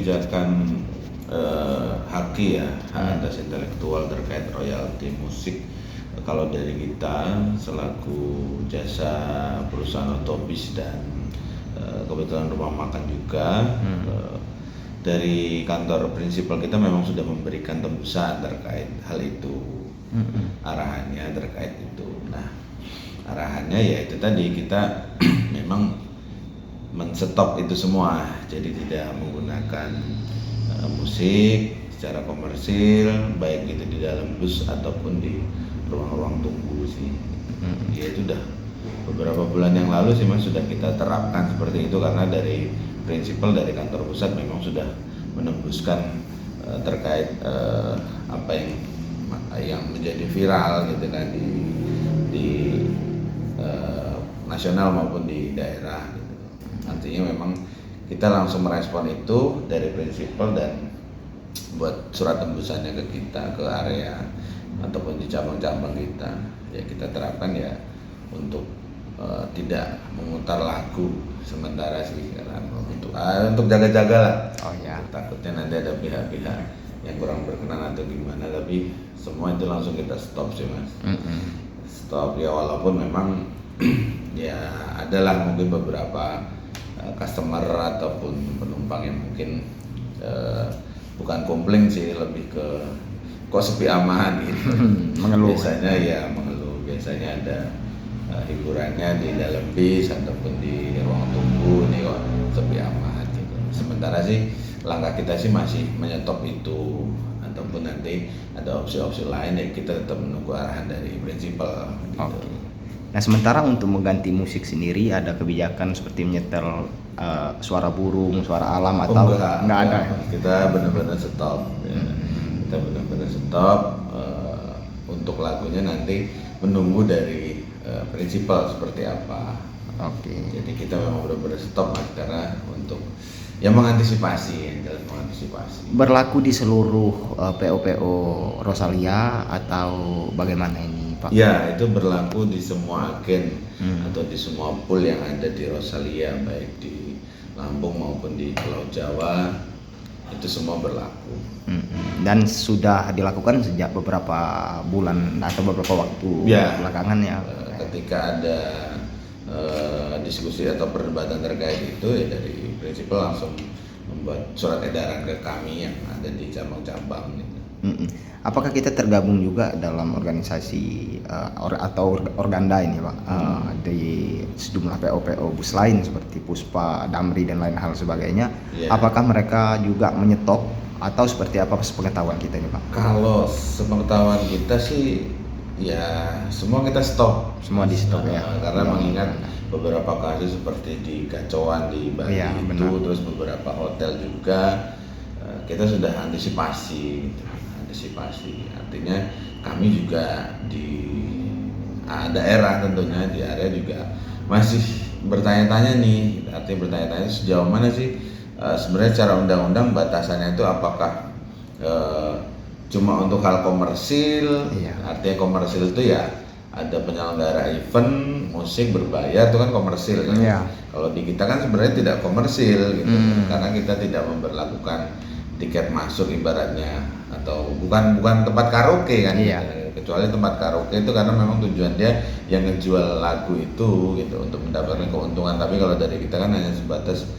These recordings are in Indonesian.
kebijakan HAKI ya, hak atas intelektual terkait royalti musik. Kalau dari kita selaku jasa perusahaan otobis dan kebetulan rumah makan juga, dari kantor prinsipal kita memang sudah memberikan tembusan terkait hal itu, arahannya terkait itu. Nah, arahannya ya itu tadi, kita memang men-stop itu semua, jadi tidak menggunakan musik secara komersil, baik itu di dalam bus ataupun di ruang-ruang tunggu sih. Ya itu udah beberapa bulan yang lalu sih Mas, sudah kita terapkan seperti itu, karena dari prinsipal dari kantor pusat memang sudah menembuskan terkait apa yang menjadi viral gitu kan di nasional maupun di daerah gitu. Artinya memang kita langsung merespon itu dari prinsipal dan buat surat tembusannya ke kita, ke area ataupun di cabang-cabang kita. Ya kita terapkan ya untuk tidak memutar lagu sementara sih, karena untuk jaga-jaga lah. Oh ya. Takutnya nanti ada pihak-pihak yang kurang berkenan atau gimana, tapi semua itu langsung kita stop sih Mas. Stop ya, walaupun memang ya adalah mungkin beberapa customer ataupun penumpang yang mungkin bukan komplain sih, lebih ke kok sepi aman gitu. Mengeluh. Biasanya ya mengeluh, biasanya ada hiburannya di dalam bis ataupun di ruang tunggu nih kok sepi aman gitu. Sementara sih langkah kita sih masih menyetop itu, ataupun nanti ada opsi-opsi lain yang kita tetap menunggu arahan dari prinsipal gitu. Oke. Nah, sementara untuk mengganti musik sendiri ada kebijakan seperti menyetel suara burung, suara alam atau enggak ada? Kita benar-benar stop. Ya. Kita benar-benar stop untuk lagunya, nanti menunggu dari prinsipal seperti apa. Oke. Jadi kita memang benar-benar stop Mas, karena untuk ya mengantisipasi, jelas mengantisipasi. Berlaku di seluruh PO-PO Rosalia atau bagaimana ini Pak? Ya, itu berlaku di semua agen atau di semua pool yang ada di Rosalia, baik di Lampung maupun di Pulau Jawa, itu semua berlaku. Dan sudah dilakukan sejak beberapa bulan atau beberapa waktu belakangan ya. Ketika ada diskusi atau perdebatan terkait itu, ya dari prinsipal langsung membuat surat edaran ke kami yang ada di cabang-cabang gitu. Apakah kita tergabung juga dalam organisasi atau organda ini Pak, di sejumlah PO-PO bus lain seperti Puspa, Damri dan lain hal sebagainya? Apakah mereka juga menyetop atau seperti apa sepengetahuan kita ini Pak? Kalau sepengetahuan kita sih ya semua kita stop. Semua di stop ya. Karena mengingat beberapa kasus seperti di Kacauan di Bali terus beberapa hotel juga kita sudah antisipasi gitu. Artinya kami juga di daerah, tentunya di area juga masih bertanya-tanya nih, artinya bertanya-tanya sejauh mana sih sebenarnya secara undang-undang batasannya itu, apakah cuma untuk hal komersil. Artinya komersil itu ya ada penyelenggara event musik berbayar, itu kan komersil kan. Kalau di kita kan sebenarnya tidak komersil gitu, karena kita tidak memberlakukan tiket masuk ibaratnya, atau bukan tempat karaoke kan. Kecuali tempat karaoke itu karena memang tujuan dia yang ngejual lagu itu gitu untuk mendapatkan keuntungan. Tapi kalau dari kita kan hanya sebatas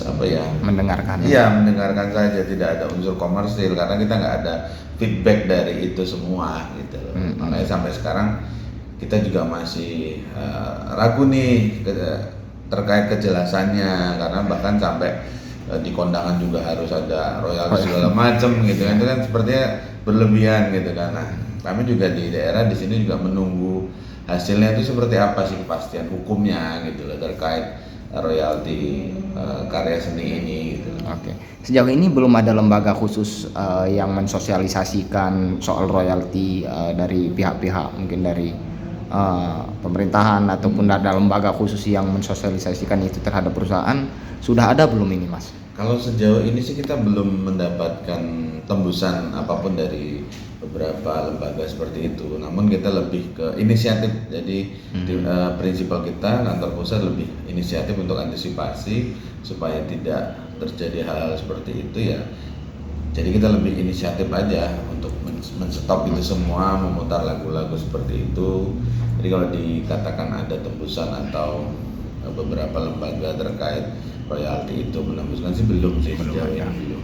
apa ya, mendengarkan. Mendengarkan saja, tidak ada unsur komersil, karena kita nggak ada feedback dari itu semua gitu. Makanya sampai sekarang kita juga masih ragu nih terkait kejelasannya, karena bahkan sampai di kondangan juga harus ada royalti segala macam gitu kan. Itu kan sepertinya berlebihan gitu kan. Nah, kami juga di daerah di sini juga menunggu hasilnya itu seperti apa sih kepastian hukumnya gitu loh, terkait royalti karya seni ini gitu. Oke. Sejauh ini belum ada lembaga khusus yang mensosialisasikan soal royalti dari pihak-pihak, mungkin dari pemerintahan ataupun ada lembaga khusus yang mensosialisasikan itu terhadap perusahaan. Sudah ada belum ini Mas? Kalau sejauh ini sih kita belum mendapatkan tembusan apapun dari beberapa lembaga seperti itu. Namun kita lebih ke inisiatif. Jadi prinsipal kita kantor pusat lebih inisiatif untuk antisipasi supaya tidak terjadi hal seperti itu ya, jadi kita lebih inisiatif aja untuk menstop itu semua, memutar lagu-lagu seperti itu. Jadi kalau dikatakan ada tembusan atau beberapa lembaga terkait royalti itu menembuskan sih belum sih sejauh ini belum.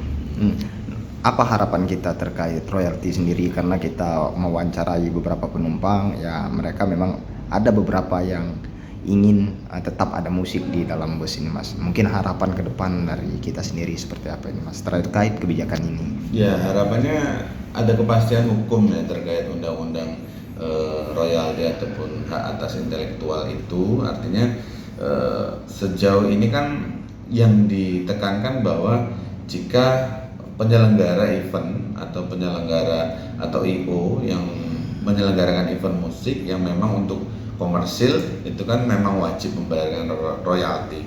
Apa harapan kita terkait royalti sendiri, karena kita mewawancarai beberapa penumpang ya, mereka memang ada beberapa yang ingin tetap ada musik di dalam bus ini Mas. Mungkin harapan ke depan dari kita sendiri seperti apa ini Mas terkait kebijakan ini? Ya harapannya ada kepastian hukum ya terkait undang-undang royalti ataupun hak atas intelektual itu. Artinya sejauh ini kan yang ditekankan bahwa jika penyelenggara event atau penyelenggara atau IO yang menyelenggarakan event musik yang memang untuk komersil itu kan memang wajib membayarkan royalti.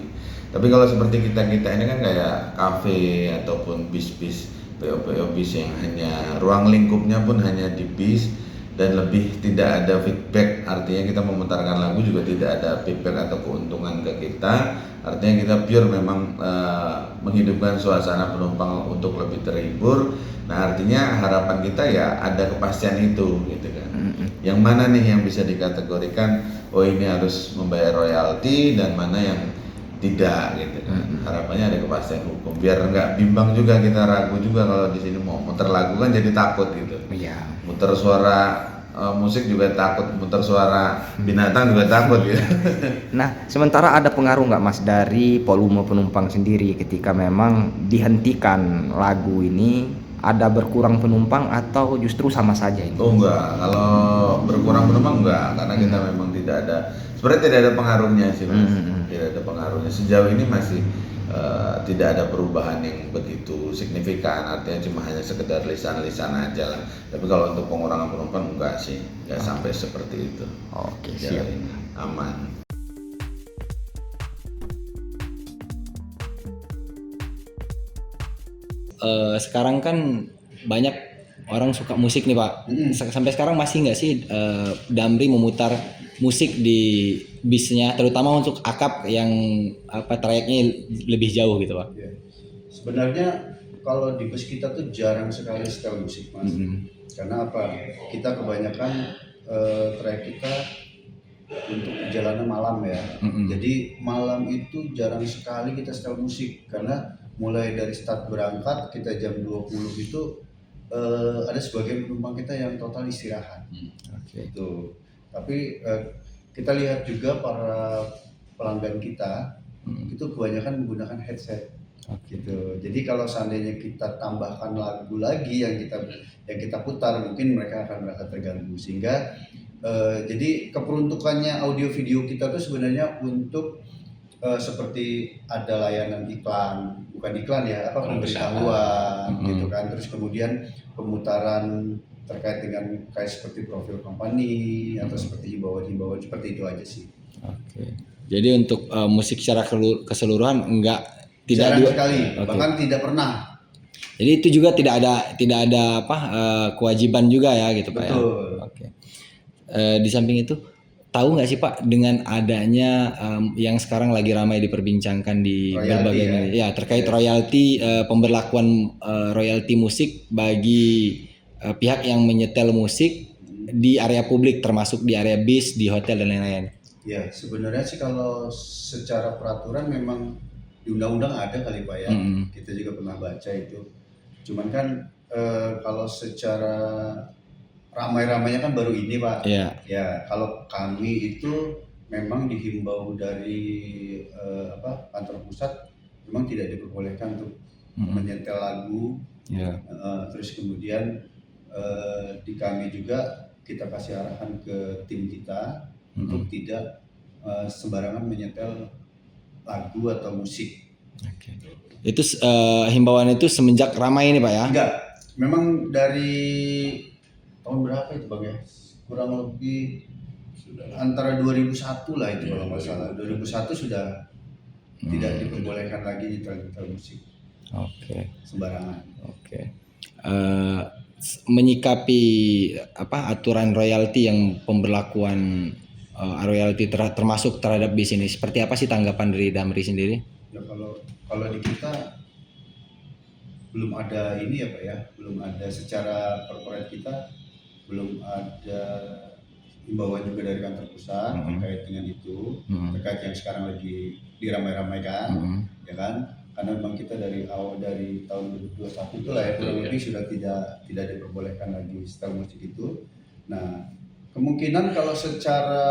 Tapi kalau seperti kita ini kan kayak kafe ataupun bis-bis PO bis yang hanya ruang lingkupnya pun hanya di bis dan lebih tidak ada feedback, artinya kita memutarkan lagu juga tidak ada feedback atau keuntungan ke kita, artinya kita pure memang menghidupkan suasana penumpang untuk lebih terhibur. Nah artinya harapan kita ya ada kepastian itu gitu kan. Yang mana nih yang bisa dikategorikan oh ini harus membayar royalti dan mana yang tidak gitu kan. Harapannya ada kepastian hukum biar nggak bimbang juga, kita ragu juga kalau di sini mau muter lagu kan jadi takut gitu. Iya. Muter suara musik juga takut, muter suara binatang juga takut gitu. Nah, sementara ada pengaruh nggak Mas dari volume penumpang sendiri ketika memang dihentikan lagu ini, ada berkurang penumpang atau justru sama saja ini? Oh enggak, kalau berkurang penumpang enggak, karena kita memang tidak ada, sebenarnya tidak ada pengaruhnya sih Mas. Tidak ada pengaruhnya, sejauh ini masih tidak ada perubahan yang begitu signifikan, artinya cuma hanya sekedar lisan-lisan aja lah. Tapi kalau untuk pengurangan penumpang enggak sih, enggak sampai seperti itu. Oke, Sejauh siap. ini aman. Sekarang kan banyak orang suka musik nih Pak. Sampai sekarang masih nggak sih Damri memutar musik di bisnya, terutama untuk akap yang trayeknya lebih jauh gitu Pak? Ya. Sebenarnya kalau di bus kita tuh jarang sekali setel musik Mas. Karena apa? Kita kebanyakan trayek kita untuk perjalanan malam ya. Jadi malam itu jarang sekali kita setel musik, karena mulai dari start berangkat kita jam 20 itu ada sebagian penumpang kita yang total istirahat. Gitu. Tapi kita lihat juga para pelanggan kita itu kebanyakan menggunakan headset. Gitu. Jadi kalau seandainya kita tambahkan lagu lagi yang kita putar, mungkin mereka akan merasa terganggu, sehingga jadi keperuntukannya audio video kita tuh sebenarnya untuk seperti ada layanan iklan, bukan iklan ya, pemberitahuan gitu kan, terus kemudian pemutaran terkait dengan kayak seperti profil company atau seperti himbauan-himbauan seperti itu aja sih. Oke. Jadi untuk musik secara keseluruhan tidak jarang sekali, bahkan tidak pernah. Jadi itu juga tidak ada kewajiban juga ya gitu Pak ya. Betul. Oke. Di samping itu, tahu nggak sih Pak dengan adanya yang sekarang lagi ramai diperbincangkan di berbagai media terkait royalti, pemberlakuan royalti musik bagi pihak yang menyetel musik di area publik, termasuk di area bis, di hotel dan lain-lain? Ya sebenarnya sih kalau secara peraturan memang di undang-undang ada kali Pak ya. Kita juga pernah baca itu. Cuman kan kalau secara ramai-ramainya kan baru ini Pak. Ya kalau kami itu memang dihimbau dari kantor pusat memang tidak diperbolehkan untuk menyetel lagu. Terus kemudian di kami juga kita kasih arahan ke tim kita untuk tidak sembarangan menyetel lagu atau musik. Itu himbauan itu semenjak ramai ini Pak ya? Enggak, memang dari tahun berapa itu Bang ya? Kurang lebih antara 2001 lah itu kalau nggak salah. 2001 sudah tidak diperbolehkan lagi nyetel musik. Sembarangan. Menyikapi aturan royalti yang pemberlakuan royalti termasuk terhadap bis ini, seperti apa sih tanggapan dari Damri sendiri? Ya kalau di kita belum ada ini ya Pak ya, belum ada secara corporate kita, belum ada himbauan juga dari kantor pusat terkait dengan itu, terkait yang sekarang lagi diramai-ramaikan, ya kan? Karena memang kita dari awal dari tahun 2021 itulah ya kurang lebih sudah tidak diperbolehkan lagi setel musik itu. Nah, kemungkinan kalau secara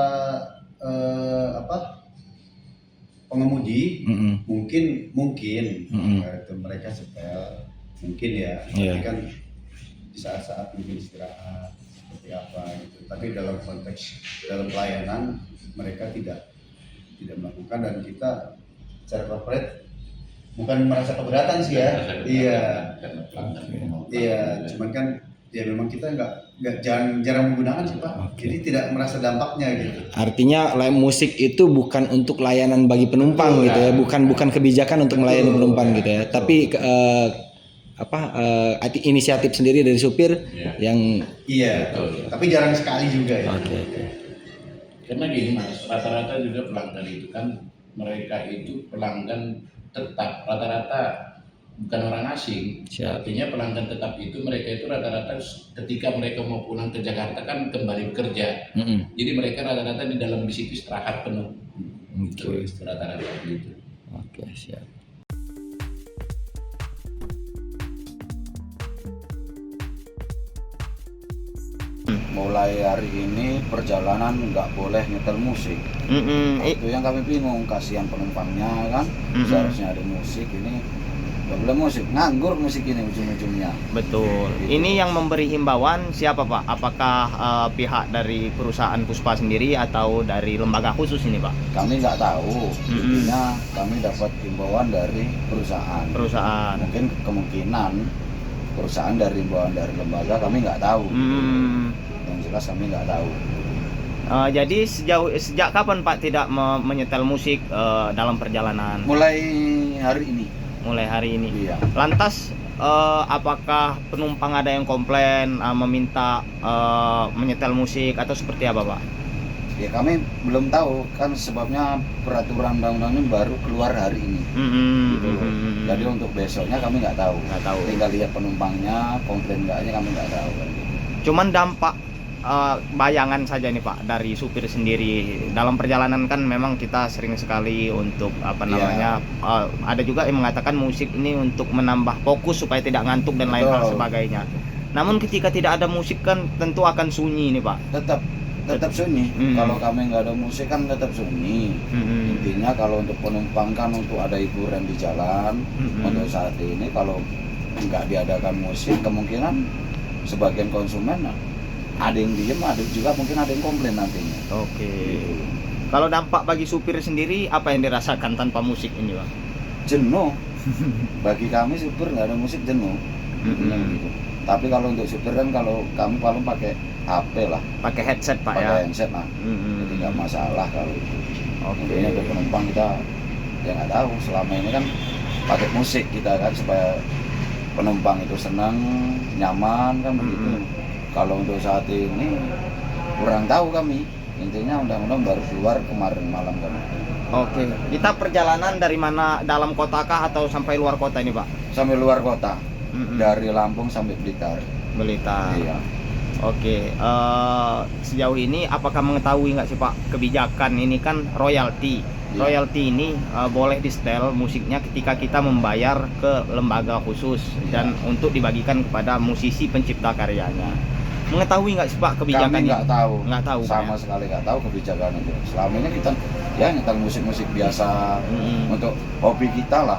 pengemudi mungkin itu mereka setel mungkin ya, tapi kan di saat-saat mungkin istirahat seperti apa gitu. Tapi dalam konteks dalam pelayanan mereka tidak melakukan, dan kita secara corporate bukan merasa keberatan sih ya. Iya, cuman kan ya memang kita jarang menggunakan sih Pak. Jadi tidak merasa dampaknya gitu. Artinya musik itu bukan untuk layanan bagi penumpang gitu ya, bukan kebijakan untuk melayani penumpang gitu ya. Tapi inisiatif sendiri dari supir yang tapi jarang sekali juga ya. Karena gini Mas, rata-rata juga pelanggan itu kan mereka itu pelanggan tetap, rata-rata bukan orang asing. Artinya pelanggan tetap itu mereka itu rata-rata ketika mereka mau pulang ke Jakarta kan kembali bekerja. Jadi mereka rata-rata di dalam bis itu istirahat penuh. Rata-rata gitu. Oke, siap. Mulai hari ini perjalanan nggak boleh nyetel musik. Itu yang kami bingung, kasihan penumpangnya kan. Seharusnya ada musik, ini nggak boleh musik, nganggur musik ini ujung-ujungnya. Betul. Gitu. Ini yang memberi himbauan siapa Pak? Apakah pihak dari perusahaan Puspa sendiri atau dari lembaga khusus ini Pak? Kami nggak tahu. Intinya kami dapat himbauan dari perusahaan. Mungkin kemungkinan perusahaan dari himbauan dari lembaga kami nggak tahu. Yang jelas kami nggak tahu. Jadi sejak kapan Pak tidak menyetel musik dalam perjalanan? Mulai hari ini. Iya. Lantas apakah penumpang ada yang komplain meminta menyetel musik atau seperti apa Pak? Ya kami belum tahu, kan sebabnya peraturan undang-undangnya baru keluar hari ini. Gitu. Jadi untuk besoknya kami nggak tahu. Tinggal lihat penumpangnya komplain nggaknya kami nggak tahu. Kan gitu. Cuman dampak bayangan saja nih Pak dari supir sendiri dalam perjalanan kan memang kita sering sekali untuk ada juga yang mengatakan musik ini untuk menambah fokus supaya tidak ngantuk dan lain hal sebagainya. Namun ketika tidak ada musik kan tentu akan sunyi nih Pak. Tetap sunyi. Kalau kami nggak ada musik kan tetap sunyi. Intinya kalau untuk penumpang kan untuk ada hiburan di jalan. Untuk saat ini kalau nggak diadakan musik kemungkinan sebagian konsumen ada yang diem, ada juga mungkin ada yang komplain nantinya. Gitu. Kalau dampak bagi supir sendiri apa yang dirasakan tanpa musik ini Pak? Jenuh. Bagi kami supir nggak ada musik jenuh. Gitu. Tapi kalau untuk supir kan kalau kami paling pakai HP lah. Pakai headset Pak ya? Pakai headset lah. Jadi nggak masalah kalau itu. Intinya untuk penumpang kita ya nggak tahu. Selama ini kan pakai musik kita kan supaya penumpang itu senang, nyaman kan begitu. Kalau untuk saat ini kurang tahu kami. Intinya undang-undang baru keluar kemarin malam kan. Kita perjalanan dari mana, dalam kota kah atau sampai luar kota ini Pak? Sampai luar kota. Dari Lampung sampai Blitar. Iya. Sejauh ini apakah mengetahui nggak sih Pak kebijakan ini kan royalti? Royalti ini boleh di-setel musiknya ketika kita membayar ke lembaga khusus dan untuk dibagikan kepada musisi pencipta karyanya. Mengetahui nggak sih Pak kebijakan Kami ini? Nggak tahu. Sama sekali nggak tahu kebijakan itu. Selama ini kita ya nyetel musik-musik biasa untuk hobi kita lah.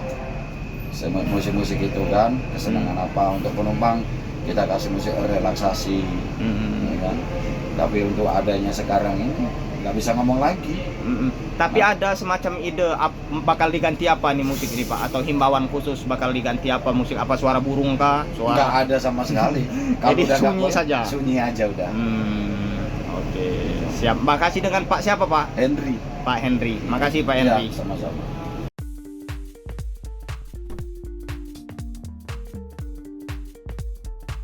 Musik-musik itu kan kesenangan apa untuk penumpang kita kasih musik relaksasi, ya kan? Tapi untuk adanya sekarang ini nggak bisa ngomong lagi. Tapi ada semacam ide bakal diganti apa nih musik ini Pak? Atau himbauan khusus bakal diganti apa musik? Apa suara burung kah? Nggak ada sama sekali. Jadi sunyi saja? Sunyi aja udah. Siap. Makasih dengan Pak siapa Pak? Henry. Pak Henry. Makasih Pak Henry. Ya, sama-sama.